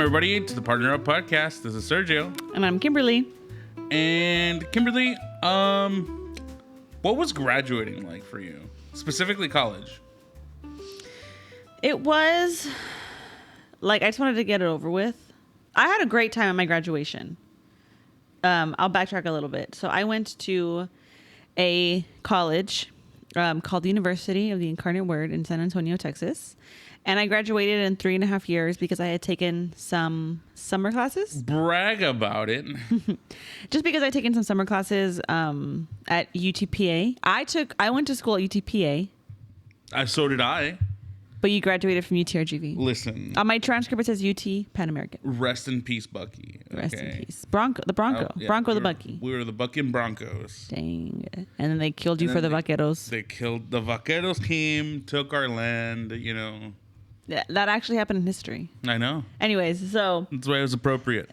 everybody, to the Partner Up Podcast. This is Sergio. And I'm Kimberly. And Kimberly, what was graduating like for you? Specifically college. It was like, I just wanted to get it over with. I had a great time at my graduation. I'll backtrack a little bit. So I went to a college called the University of the Incarnate Word in San Antonio, Texas. And I graduated in 3.5 years because I had taken some summer classes. Brag about it. Just because I taken some summer classes at UTPA. I went to school at UTPA. So did I. But you graduated from UTRGV. Listen. On my transcript, it says UT Pan American. Rest in peace, Bucky. Okay. Rest in peace. Bronco. The Bucky. We were the Bucking Broncos. Dang. And then they killed you for the Vaqueros. They killed the Vaqueros team, took our land, you know. Yeah, that actually happened in history. I know. Anyways, so. That's why it was appropriate.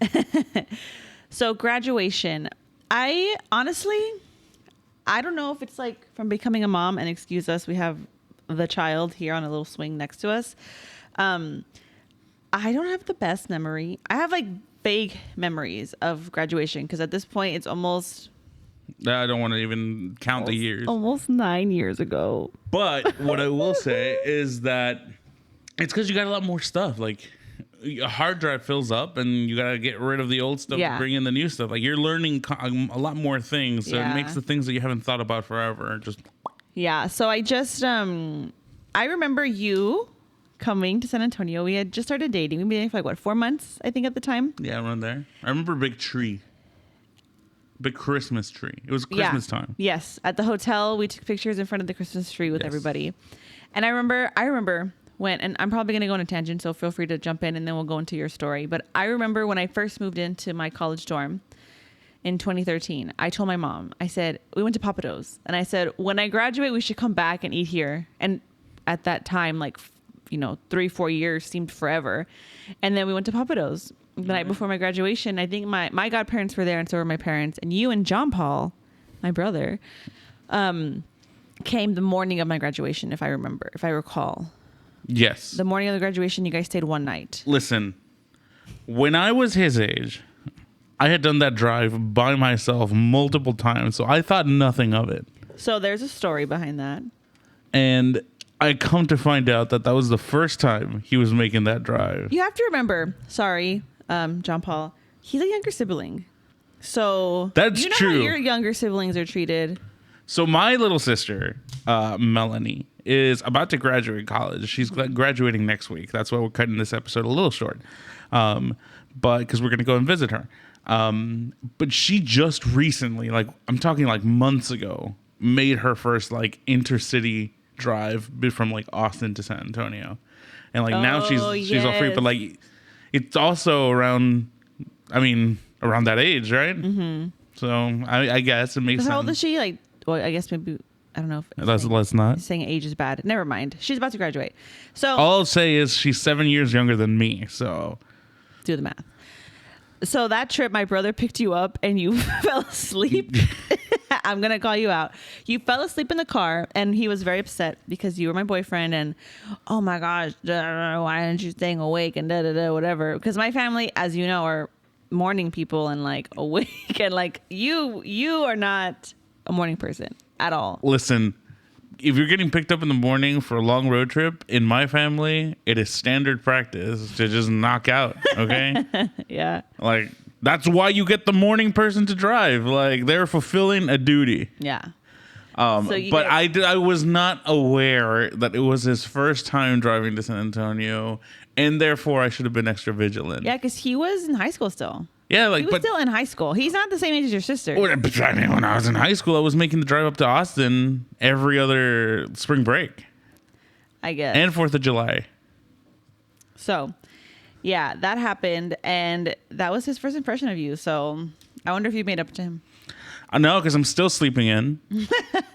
So graduation. I don't know if it's like from becoming a mom, and excuse us, we have the child here on a little swing next to us. I don't have the best memory. I have like vague memories of graduation because at this point it's almost. I don't want to even count the years. Almost 9 years ago. But what I will say is that it's because you got a lot more stuff. Like a hard drive fills up and you got to get rid of the old stuff to bring in the new stuff. Like you're learning a lot more things. So it makes the things that you haven't thought about forever just. Yeah. So I just, I remember you coming to San Antonio. We had just started dating. We'd been for like, 4 months, I think, at the time? Yeah, around there. I remember a big tree. Big Christmas tree. It was Christmas time. Yes. At the hotel, we took pictures in front of the Christmas tree with everybody. And I remember when, and I'm probably going to go on a tangent, so feel free to jump in and then we'll go into your story. But I remember when I first moved into my college dorm in 2013, I told my mom, I said, we went to Papados. And I said, when I graduate, we should come back and eat here. And at that time, 3-4 years seemed forever. And then we went to Papados the night before my graduation. I think my godparents were there and so were my parents. And you and John Paul, my brother, came the morning of my graduation, if I recall. Yes. The morning of the graduation, you guys stayed one night. Listen, when I was his age, I had done that drive by myself multiple times, so I thought nothing of it. So there's a story behind that. And I come to find out that was the first time he was making that drive. You have to remember, John Paul, he's a younger sibling. So that's true. How your younger siblings are treated. So my little sister, Melanie, is about to graduate college. She's graduating next week. That's why we're cutting this episode a little short. But because we're going to go and visit her. But she just recently, I'm talking months ago, made her first intercity drive from Austin to San Antonio. And now she's all free, but it's also around that age, right? Mm-hmm. So I guess it makes sense. How old is she? I guess maybe, I don't know if let's not. Saying age is bad. Never mind. She's about to graduate. So all I'll say is she's 7 years younger than me. So do the math. So that trip, my brother picked you up and you fell asleep. I'm going to call you out. You fell asleep in the car and he was very upset because you were my boyfriend and, oh my gosh, why aren't you staying awake and whatever. Because my family, as you know, are morning people and awake and you are not a morning person at all. Listen, if you're getting picked up in the morning for a long road trip, in my family, it is standard practice to just knock out, okay? Yeah. That's why you get the morning person to drive. They're fulfilling a duty. Yeah. I was not aware that it was his first time driving to San Antonio, and therefore I should have been extra vigilant. Yeah, because he was in high school still. Yeah, he was still in high school. He's not the same age as your sister. When I was in high school, I was making the drive up to Austin every other spring break. I guess. And 4th of July. So, yeah, that happened, and that was his first impression of you. So, I wonder if you made up to him. No, because I'm still sleeping in,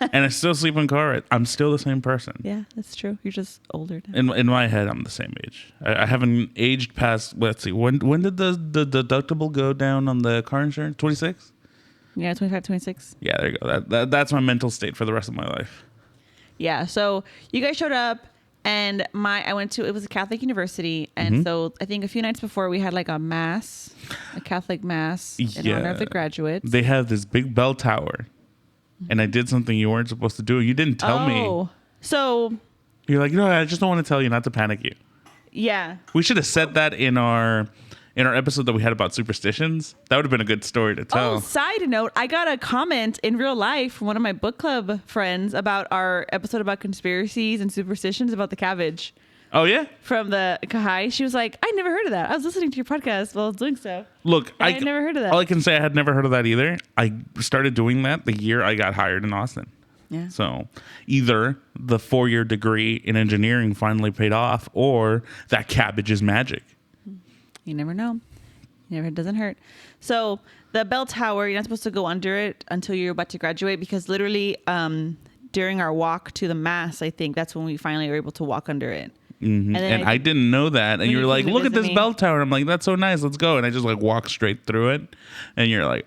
and I still sleep in car. I'm still the same person. Yeah, that's true. You're just older now. In my head, I'm the same age. I haven't aged past. Let's see. When did the deductible go down on the car insurance? 26. Yeah, 25, 26. Yeah, there you go. That's my mental state for the rest of my life. Yeah. So you guys showed up, And I went to, it was a Catholic university. And so I think a few nights before we had like a Catholic mass in honor of the graduates. They have this big bell tower. And I did something you weren't supposed to do. You didn't tell me. So you're like, no, I just don't want to tell you, not to panic you. Yeah. We should have said that in our episode that we had about superstitions. That would have been a good story to tell. Oh, side note, I got a comment in real life from one of my book club friends about our episode about conspiracies and superstitions about the cabbage. Oh, yeah? From the Kahai. She was like, I never heard of that. I was listening to your podcast while I was doing so. Look, I had never heard of that. All I can say, I had never heard of that either. I started doing that the year I got hired in Austin. Yeah. So either the 4-year degree in engineering finally paid off, or that cabbage is magic. You never know. It doesn't hurt. So the bell tower, you're not supposed to go under it until you're about to graduate, because literally during our walk to the mass, I think that's when we finally were able to walk under it. Mm-hmm. And I didn't know that. And you were like, look at this bell tower. I'm like, that's so nice. Let's go. And I just like walk straight through it. And you're like,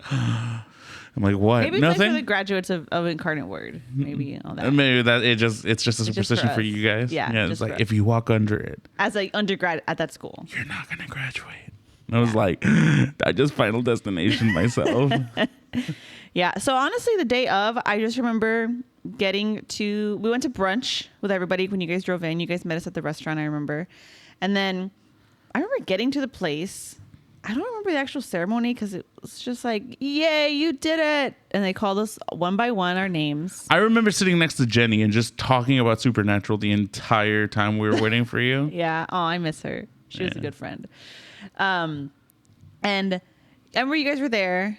I'm like, what? Maybe Nothing? it's for the graduates of Incarnate Word. Maybe all that. Maybe that it's just a superstition for you guys. Yeah. It's like, if you walk under it. As an undergrad at that school. You're not going to graduate. And I was like, I just Final Destination myself. Yeah. So honestly, the day of, I just remember we went to brunch with everybody when you guys drove in. You guys met us at the restaurant, I remember. And then I remember getting to the place. I don't remember the actual ceremony because it was just like, yay, you did it. And they called us one by one our names. I remember sitting next to Jenny and just talking about Supernatural the entire time we were waiting for you. Yeah. Oh, I miss her. She was a good friend. And I remember you guys were there.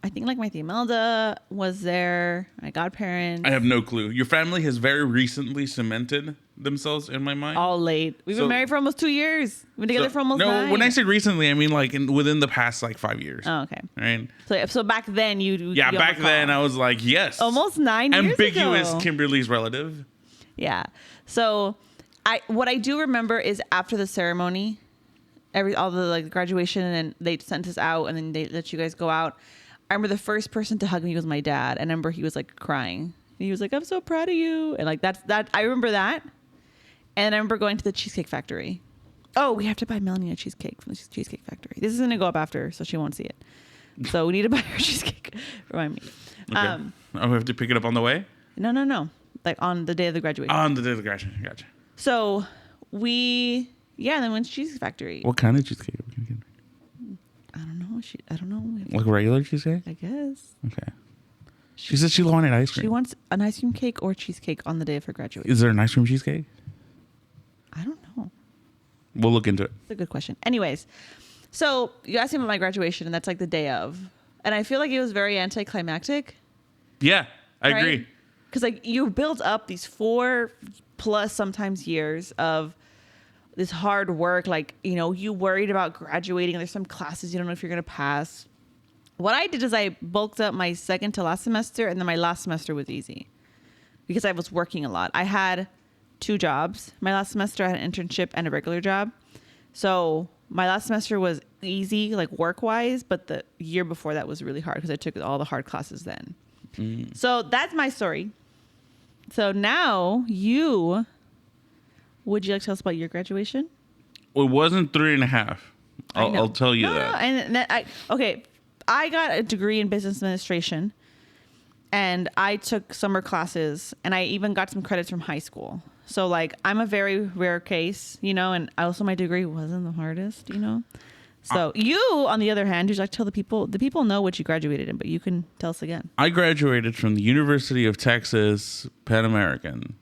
I think like my Tia Imelda was there, my godparents. I have no clue. Your family has very recently cemented themselves in my mind. All late. We've been married for almost 2 years. We've been together for almost 9. No, when I say recently, I mean like within the past like 5 years. Oh, okay. Right. So back then you back then I was like, yes. Almost 9 years ago. Ambiguous Kimberly's relative. Yeah. So what I do remember is after the ceremony, all the like graduation, and they sent us out, and then they let you guys go out. I remember the first person to hug me was my dad. And I remember he was like crying. He was like, I'm so proud of you. And like that I remember that. And I remember going to the Cheesecake Factory. Oh, we have to buy Melanie a cheesecake from the Cheesecake Factory. This is going to go up after, so she won't see it. So we need to buy her cheesecake. Remind me. Okay. We have to pick it up on the way? No. Like on the day of the graduation. On the day of the graduation. Gotcha. So then went to Cheesecake Factory. What kind of cheesecake are we going to get? I don't know. Like regular cheesecake? I guess. Okay. She said she wanted ice cream. She wants an ice cream cake or cheesecake on the day of her graduation. Is there an ice cream cheesecake? I don't know. We'll look into it. It's a good question. Anyways, so you asked me about my graduation, and that's like the day of. And I feel like it was very anticlimactic. Yeah, I agree. Because like you build up these 4+ sometimes years of this hard work, like, you worried about graduating. There's some classes you don't know if you're going to pass. What I did is I bulked up my second to last semester, and then my last semester was easy because I was working a lot. I had 2 jobs. My last semester, I had an internship and a regular job. So my last semester was easy, like work-wise, but the year before that was really hard because I took all the hard classes then. So that's my story. So now would you like to tell us about your graduation? It wasn't 3.5. I'll tell you that. And I got a degree in business administration, and I took summer classes, and I even got some credits from high school. So like I'm a very rare case, and also my degree wasn't the hardest, So you, on the other hand, would you like to tell the people know what you graduated in, but you can tell us again. I graduated from the University of Texas Pan American,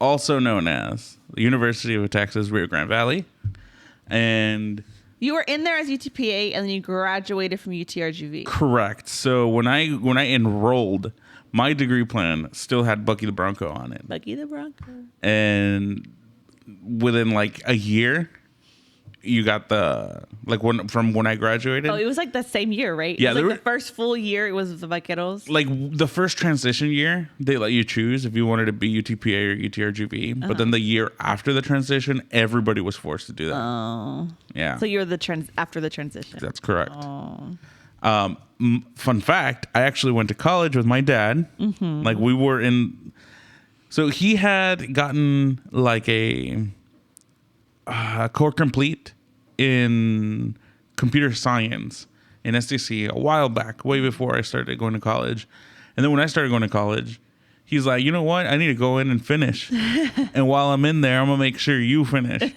also known as the University of Texas Rio Grande Valley. And you were in there as UTPA, and then you graduated from UTRGV. Correct. So when I enrolled, my degree plan still had Bucky the Bronco on it. Bucky the Bronco. And within like a year, you got from when I graduated. Oh, it was like the same year, right? Yeah, it was the first full year. It was the Vaqueros. Like the first transition year, they let you choose if you wanted to be UTPA or UTRGV. But then the year after the transition, everybody was forced to do that. Oh, yeah. So you're after the transition. That's correct. Oh. Fun fact: I actually went to college with my dad. Mm-hmm. Like we were in. So he had gotten like a core complete in computer science in SDC a while back, way before I started going to college. And then when I started going to college, he's like, you know what? I need to go in and finish. And while I'm in there, I'm going to make sure you finish.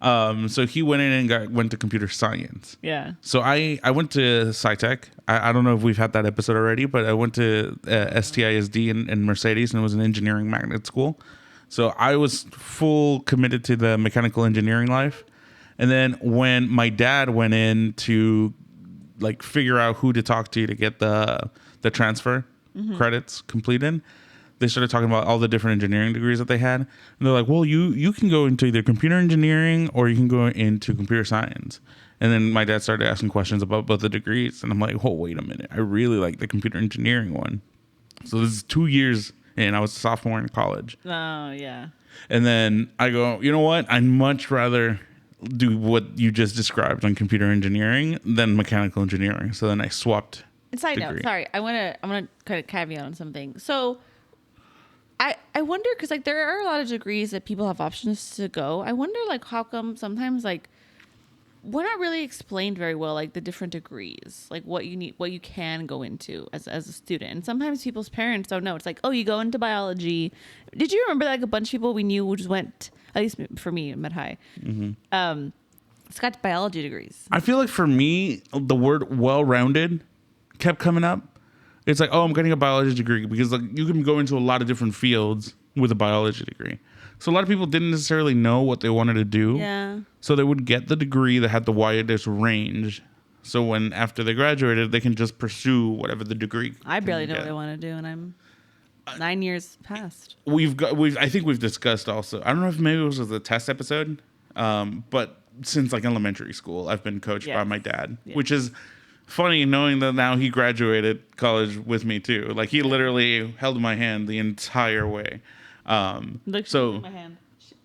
So he went in and went to computer science. Yeah. So I went to SciTech. I don't know if we've had that episode already, but I went to STISD in Mercedes, and it was an engineering magnet school. So I was full committed to the mechanical engineering life. And then when my dad went in to like figure out who to talk to get the transfer credits completed, they started talking about all the different engineering degrees that they had. And they're like, well, you can go into either computer engineering or you can go into computer science. And then my dad started asking questions about both the degrees. And I'm like, oh, wait a minute. I really like the computer engineering one. So this is 2 years in. I was a sophomore in college. Oh, yeah. And then I go, you know what? I'd much rather do what you just described on computer engineering than mechanical engineering. So then I swapped. Side note, sorry. I want to kind of caveat on something. So I wonder, because like there are a lot of degrees that people have options to go. I wonder like how come sometimes like we're not really explained very well, like the different degrees, like what you need, what you can go into as a student. And sometimes people's parents don't know. It's like, oh, you go into biology. Did you remember like a bunch of people we knew who just went, at least for me, at Med-High, it's got biology degrees. I feel like for me, the word well-rounded kept coming up. It's like, oh, I'm getting a biology degree because like you can go into a lot of different fields with a biology degree. So a lot of people didn't necessarily know what they wanted to do. Yeah. So they would get the degree that had the widest range. So when after they graduated, they can just pursue whatever the degree. I barely know what I want to do, and I'm 9 years past. I think we've discussed also. I don't know if maybe it was a test episode, but since like elementary school, I've been coached by my dad, which is funny knowing that now he graduated college with me too. Like he literally held my hand the entire way. So my hand.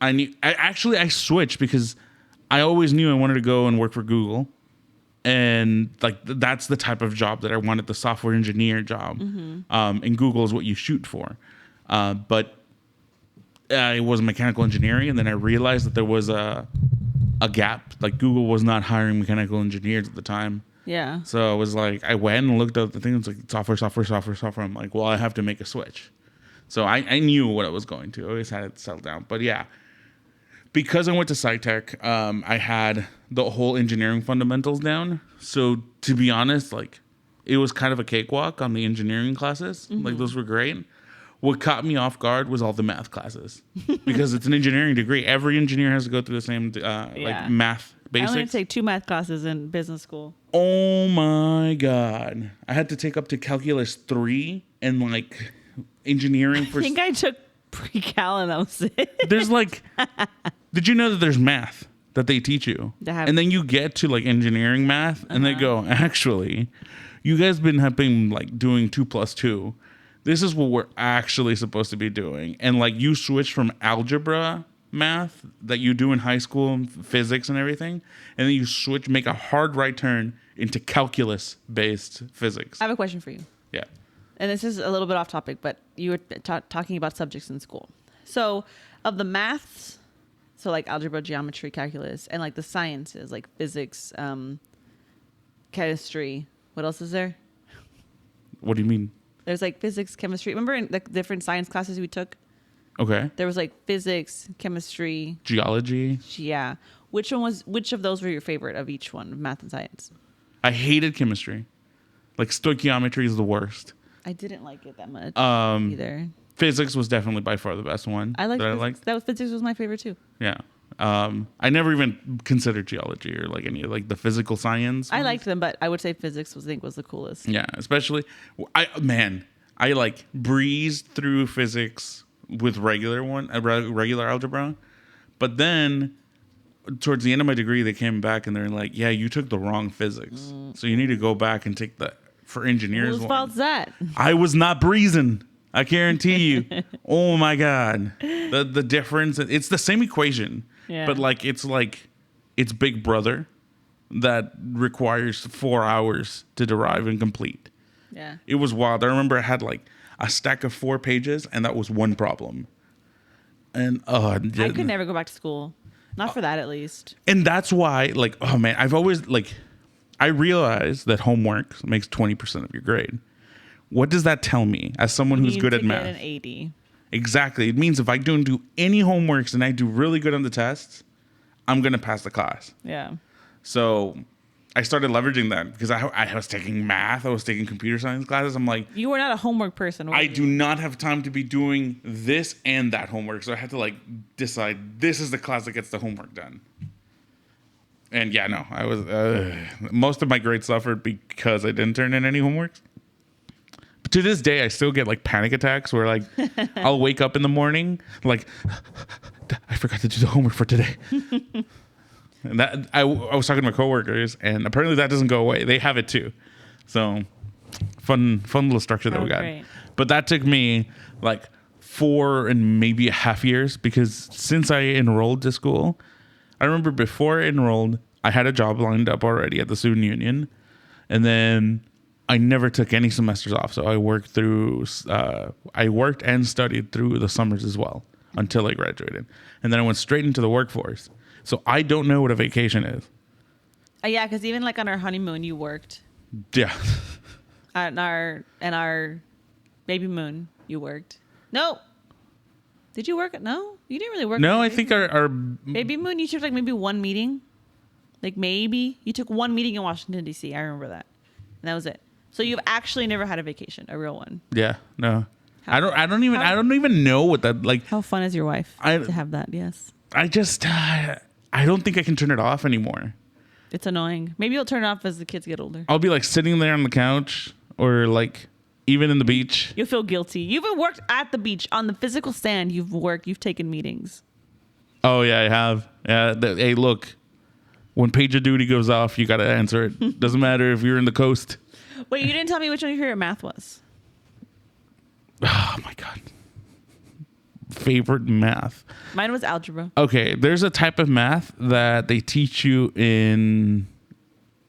I switched because I always knew I wanted to go and work for Google. And like that's the type of job that I wanted, the software engineer job. And Google is what you shoot for. But it was mechanical engineering, and then I realized that there was a gap. Like Google was not hiring mechanical engineers at the time. Yeah. So I was like, I went and looked up the thing. It's like software. I'm like, well, I have to make a switch. So I knew what I was going to. I always had it settled down. But yeah, because I went to SciTech, I had the whole engineering fundamentals down. So to be honest, like it was kind of a cakewalk on the engineering classes. Like those were great. What caught me off guard was all the math classes because it's an engineering degree. Every engineer has to go through the same like math basics. I only take 2 math classes in business school. Oh my God. I had to take up to calculus 3 and like engineering for... I think I took pre-cal and that was it. There's like... Did you know that there's math that they teach you? And then you get to like engineering math and they go, actually, you guys been like doing 2 plus 2. This is what we're actually supposed to be doing. And like you switch from algebra math that you do in high school and physics and everything, and then you make a hard right turn into calculus based physics. I have a question for you. Yeah. And this is a little bit off topic, but you were talking about subjects in school. So of the maths, so like algebra, geometry, calculus, and like the sciences, like physics, chemistry, what else is there? What do you mean? There's like physics, chemistry. Remember in the different science classes we took? Okay. There was like physics, chemistry, geology. Yeah. Which of those were your favorite of each one, math and science? I hated chemistry. Like stoichiometry is the worst. I didn't like it that much either. Physics was definitely by far the best one. I liked physics was my favorite too. Yeah. I never even considered geology or like any like the physical science. I liked them, but I would say physics was the coolest. Yeah, especially I like breezed through physics with regular algebra, but then towards the end of my degree they came back and they're like, yeah, you took the wrong physics, so you need to go back and take the for engineers. Whose fault's that? I was not breezing, I guarantee you. Oh my God, the difference, it's the same equation, but like it's Big Brother that requires 4 hours to derive and complete. Yeah, it was wild. I remember I had like a stack of 4 pages, and that was one problem. And I could never go back to school. Not for that, at least. And that's why, like, oh man, I've always like, I realize that homework makes 20% of your grade. What does that tell me as someone who's good at math? Get an 80. Exactly. It means if I don't do any homeworks and I do really good on the tests, I'm gonna pass the class. Yeah. So I started leveraging that because I was taking math, I was taking computer science classes. I'm like, you were not a homework person. I do not have time to be doing this and that homework. So I had to like decide this is the class that gets the homework done. And yeah, no, I was most of my grades suffered because I didn't turn in any homeworks. But to this day, I still get like panic attacks where like I'll wake up in the morning like I forgot to do the homework for today. And that I was talking to my coworkers, and apparently that doesn't go away. They have it too. So fun little structure that we got. Great. But that took me like 4 and maybe a half years because since I enrolled to school, I remember before I enrolled, I had a job lined up already at the student union, and then I never took any semesters off. So I worked and studied through the summers as well until I graduated, and then I went straight into the workforce. So I don't know what a vacation is. Yeah, because even like on our honeymoon, you worked. Yeah. And our baby moon, you worked. No. Did you work? No, you didn't really work. No, I think our baby moon, you took like maybe one meeting. Like maybe you took one meeting in Washington D.C. I remember that, and that was it. So you've actually never had a vacation, a real one. Yeah. No. I don't even know what that like. How fun is your wife to have that? Yes. I just I don't think I can turn it off anymore. It's annoying. Maybe you'll turn it off as the kids get older. I'll be like sitting there on the couch or like even in the beach. You'll feel guilty. You've even worked at the beach on the physical stand. You've taken meetings. Oh yeah, I have. Yeah. Hey, look, when PagerDuty goes off, you got to answer it. Doesn't matter if you're in the coast. Wait, you didn't tell me which one your favorite math was. Oh my God. Favorite math. Mine was algebra. Okay, there's a type of math that they teach you in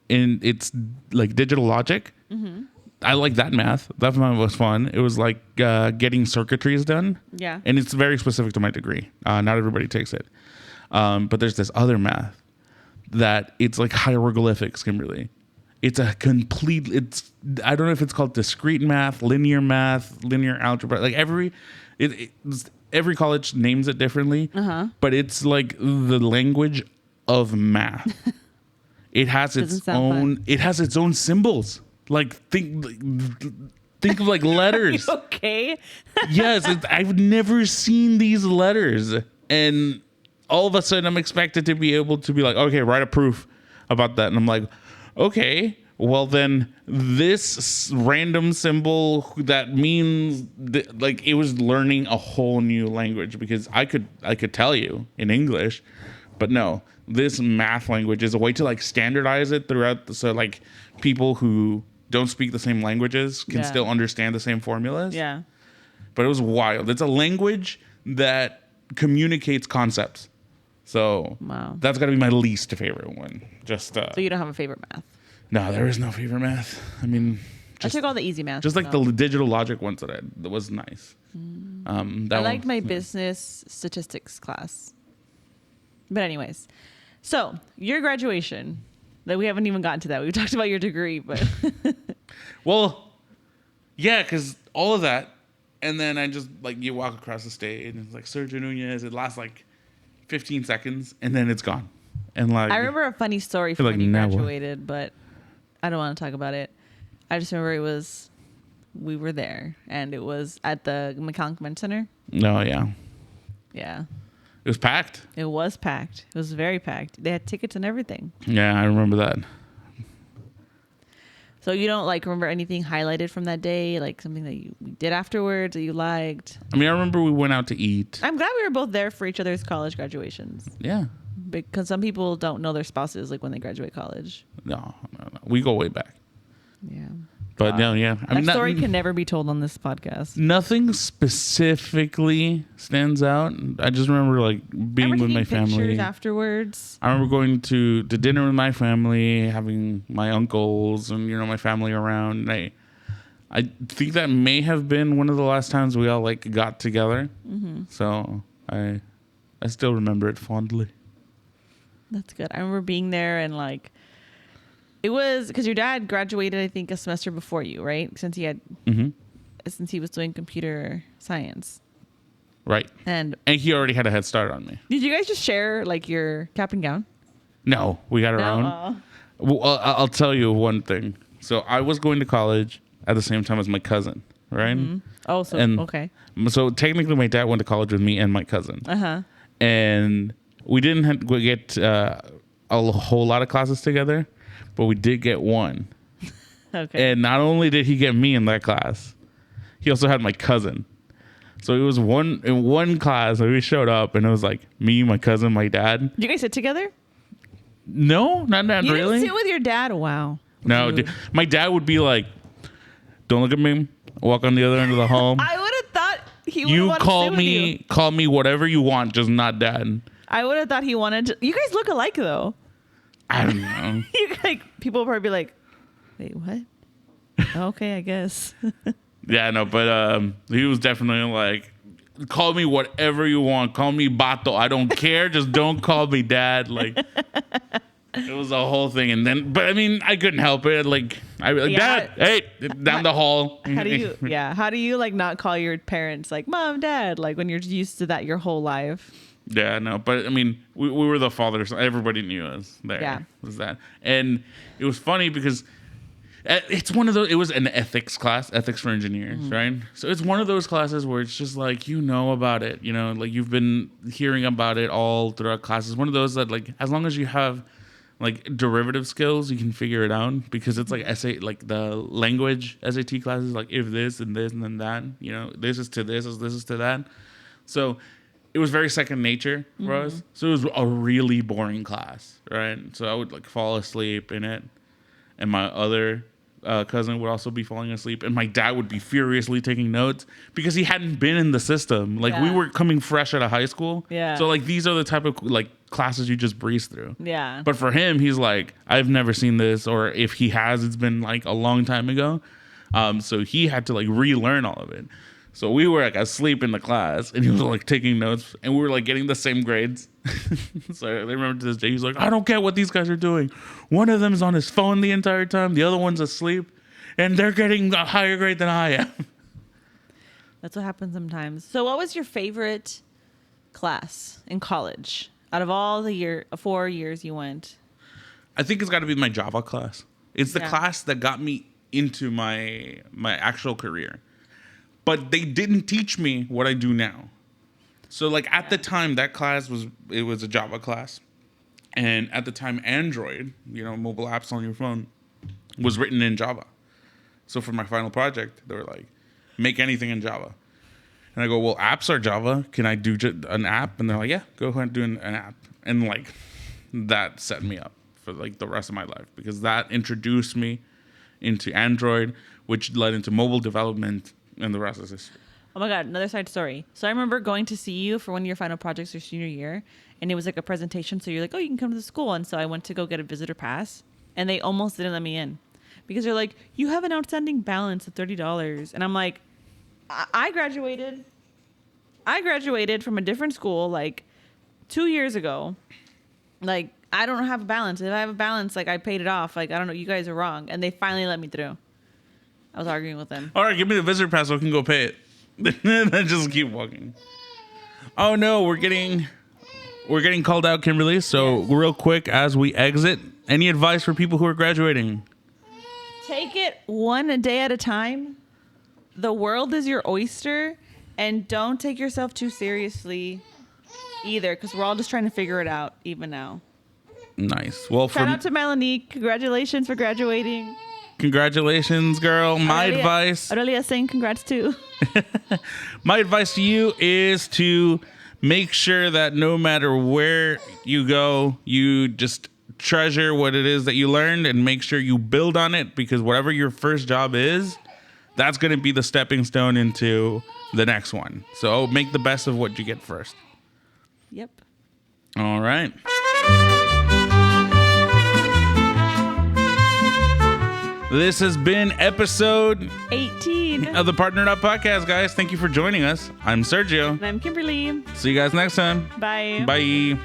it's like digital logic. Mm-hmm. I like that math. That one was fun. It was like getting circuitries done. Yeah. And it's very specific to my degree. Not everybody takes it. But there's this other math that it's like hieroglyphics, Kimberly. It's I don't know if it's called discrete math, linear algebra. Like every college names it differently, but it's like the language of math. It has its own symbols. Like think of like letters. Okay. Yes, I've never seen these letters, and all of a sudden I'm expected to be able to be like, okay, write a proof about that, and I'm like, okay. Well, then this random symbol that means like it was learning a whole new language because I could tell you in English, but no, this math language is a way to like standardize it throughout. So like people who don't speak the same languages can still understand the same formulas. Yeah. But it was wild. It's a language that communicates concepts. So that's got to be my least favorite one. So you don't have a favorite math? No, there is no favorite math. I mean, I took all the easy math. Just like the digital logic ones that was nice. I liked my business statistics class. But anyways, so your graduation, that we haven't even gotten to that. We talked about your degree, but. Well, yeah, because all of that, and then I just like you walk across the stage and it's like Sergio Nunez. It lasts like 15 seconds and then it's gone. And like I remember a funny story from when you graduated, but I don't want to talk about it. I just remember we were there, and it was at the McAllen Convention Center. Oh, yeah. Yeah. It was packed. It was packed. It was very packed. They had tickets and everything. Yeah, I remember that. So you don't like remember anything highlighted from that day, like something that you did afterwards that you liked? I mean, I remember we went out to eat. I'm glad we were both there for each other's college graduations. Yeah. Because some people don't know their spouses like when they graduate college. No. We go way back. Yeah. But no, yeah. That story can never be told on this podcast. Nothing specifically stands out. I just remember like being with my family. Pictures afterwards. I remember going to dinner with my family, having my uncles and my family around. And I think that may have been one of the last times we all like got together. Mm-hmm. So I still remember it fondly. That's good. I remember being there and like, it was because your dad graduated, I think, a semester before you, right? Since he was doing computer science. Right. And he already had a head start on me. Did you guys just share like your cap and gown? No, we got our own. Well, I'll tell you one thing. So I was going to college at the same time as my cousin, right? Mm-hmm. Oh, so okay. So technically, my dad went to college with me and my cousin. And we didn't get a whole lot of classes together, but we did get one. Okay. And not only did he get me in that class, he also had my cousin. So it was in one class where we showed up, and it was like me, my cousin, my dad. Did you guys sit together? No, not you really. You didn't sit with your dad? Wow. No, my dad would be like, "Don't look at me. Walk on the other end of the hall." I would have thought he would want to sit with you. Call me whatever you want, just not dad. I would have thought he wanted to. You guys look alike though. I don't know. People would probably be like, "Wait, what?" Okay, I guess. Yeah, no, but he was definitely like, call me whatever you want. Call me Bato. I don't care. Just don't call me dad. Like, it was a whole thing. And then, but I mean, I couldn't help it. Like, I was like, Dad, hey, down the hall. How do you like not call your parents like Mom, Dad? Like when you're used to that your whole life. Yeah, no, but I mean, we were the fathers. Everybody knew us there. Yeah. Was that. And it was funny because it's one of those, it was an ethics class, ethics for engineers, right? So it's one of those classes where it's just like, you know about it, you know, like you've been hearing about it all throughout classes. One of those that like, as long as you have like derivative skills, you can figure it out because it's like like the language SAT classes, like if this and this and then that, you know, this is to this is to that. So it was very second nature for us. So it was a really boring class, right? So I would like fall asleep in it. And my other cousin would also be falling asleep, and my dad would be furiously taking notes because he hadn't been in the system. Like we were coming fresh out of high school, so like these are the type of like classes you just breeze through. Yeah. But for him, he's like, I've never seen this, or if he has, it's been like a long time ago. So he had to like relearn all of it. So we were like asleep in the class, and he was like taking notes, and we were like getting the same grades. So I remember to this day, he's like, I don't care what these guys are doing. One of them's on his phone the entire time. The other one's asleep, and they're getting a higher grade than I am. That's what happens sometimes. So what was your favorite class in college out of all the 4 years you went? I think it's got to be my Java class. It's the class that got me into my actual career. But they didn't teach me what I do now. So like at the time, that class was a Java class. And at the time, Android, you know, mobile apps on your phone, was written in Java. So for my final project, they were like, make anything in Java. And I go, well, apps are Java. Can I do an app? And they're like, yeah, go ahead and do an app. And like that set me up for like the rest of my life because that introduced me into Android, which led into mobile development. And the rest is history. Oh my God, another side story. So I remember going to see you for one of your final projects your senior year, and it was like a presentation. So you're like, oh, you can come to the school. And so I went to go get a visitor pass, and they almost didn't let me in because they're like, you have an outstanding balance of $30. And I'm like, I graduated from a different school like 2 years ago. Like, I don't have a balance. If I have a balance, like I paid it off. Like, I don't know, you guys are wrong. And they finally let me through. I was arguing with them. All right, give me the visitor pass so I can go pay it. Then just keep walking. Oh no, we're getting called out, Kimberly. So real quick as we exit, any advice for people who are graduating? Take it one day at a time. The world is your oyster, and don't take yourself too seriously either, because we're all just trying to figure it out even now. Nice. Well, shout out to Melanie. Congratulations for graduating. Congratulations, girl. My advice. Aurelia saying congrats too. My advice to you is to make sure that no matter where you go, you just treasure what it is that you learned and make sure you build on it, because whatever your first job is, that's going to be the stepping stone into the next one. So make the best of what you get first. Yep. All right. This has been episode 18. of the Partnered Up Podcast, guys. Thank you for joining us. I'm Sergio. And I'm Kimberly. See you guys next time. Bye. Bye.